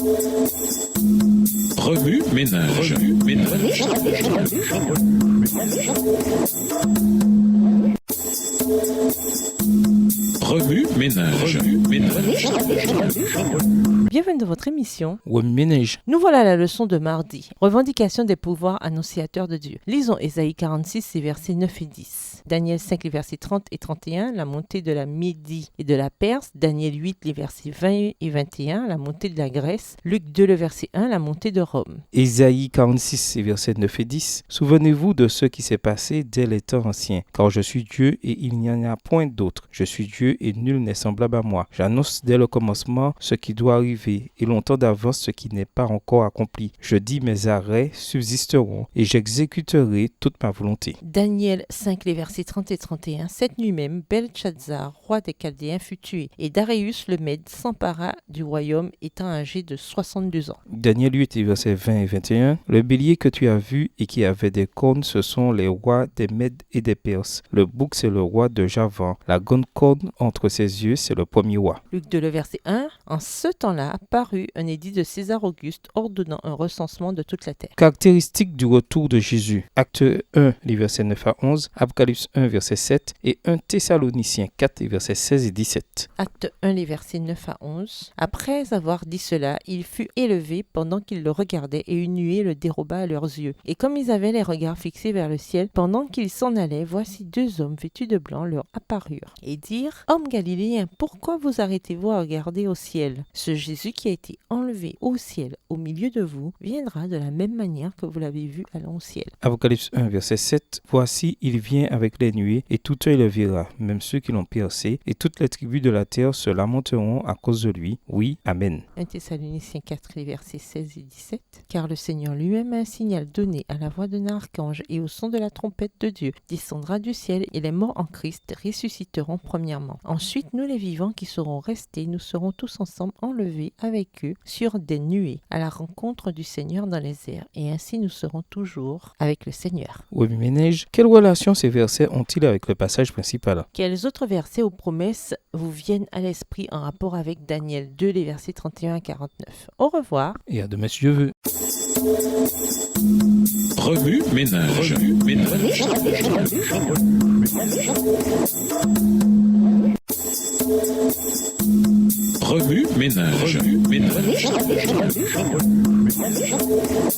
Remue ménage. Remue ménage. Bienvenue dans votre émission. Remue ménage. Nous voilà à la leçon de mardi. Revendication des pouvoirs annonciateurs de Dieu. Lisons Ésaïe 46, les versets 9 et 10. Daniel 5, les versets 30 et 31, la montée de la Médie et de la Perse. Daniel 8, les versets 20 et 21, la montée de la Grèce. Luc 2, le verset 1, la montée de Rome. Ésaïe 46, les versets 9 et 10. Souvenez-vous de ce qui s'est passé dès les temps anciens, car je suis Dieu et il n'y en a point d'autre. Je suis Dieu et nul n'est semblable à moi. J'annonce dès le commencement ce qui doit arriver et longtemps d'avance ce qui n'est pas encore accompli. Je dis mes arrêts subsisteront et j'exécuterai toute ma volonté. Daniel 5, les versets 30 et 31. Cette nuit même, Belchazzar, roi des Chaldéens, fut tué, et Darius le Mède s'empara du royaume, étant âgé de 62 ans. Daniel 8, les versets 20 et 21. Le bélier que tu as vu et qui avait des cornes, ce sont les rois des Mèdes et des Perses. Le bouc, c'est le roi de Javan. La grande corne entre ses yeux, c'est le premier roi. Luc 2, le verset 1. En ce temps-là, parut un édit de César Auguste ordonnant un recensement de toute la terre. Caractéristiques du retour de Jésus. Acte 1, les versets 9 à 11, Apocalypse 1, verset 7 et 1 Thessaloniciens 4, les versets 16 et 17. Acte 1, les versets 9 à 11. Après avoir dit cela, il fut élevé pendant qu'ils le regardaient et une nuée le déroba à leurs yeux. Et comme ils avaient les regards fixés vers le ciel, pendant qu'ils s'en allaient, voici deux hommes vêtus de blanc leur apparurent et dirent: Hommes galiléens, pourquoi vous arrêtez-vous à regarder au ciel? Ce Jésus qui a été enlevé au ciel au milieu de vous viendra de la même manière que vous l'avez vu allant au ciel. Apocalypse 1, verset 7. Voici, il vient avec les nuées, et tout œil le verra, même ceux qui l'ont piercé, et toutes les tribus de la terre se lamenteront à cause de lui. Oui, Amen. 1 Thessaloniciens 4, les versets 16 et 17. Car le Seigneur lui-même a un signal donné à la voix d'un archange et au son de la trompette de Dieu descendra du ciel, et les morts en Christ ressusciteront premièrement. Ensuite, nous les vivants qui serons restés, nous serons tous ensemble enlevés avec eux sur des nuées à la rencontre du Seigneur dans les airs, et ainsi nous serons toujours avec le Seigneur. Remue ménage. Quelle relation ces versets ont-ils avec le passage principal? Quels autres versets ou promesses vous viennent à l'esprit en rapport avec Daniel 2, les versets 31 à 49? Au revoir. Et à demain si Dieu veut. Remue ménage. Remue ménage.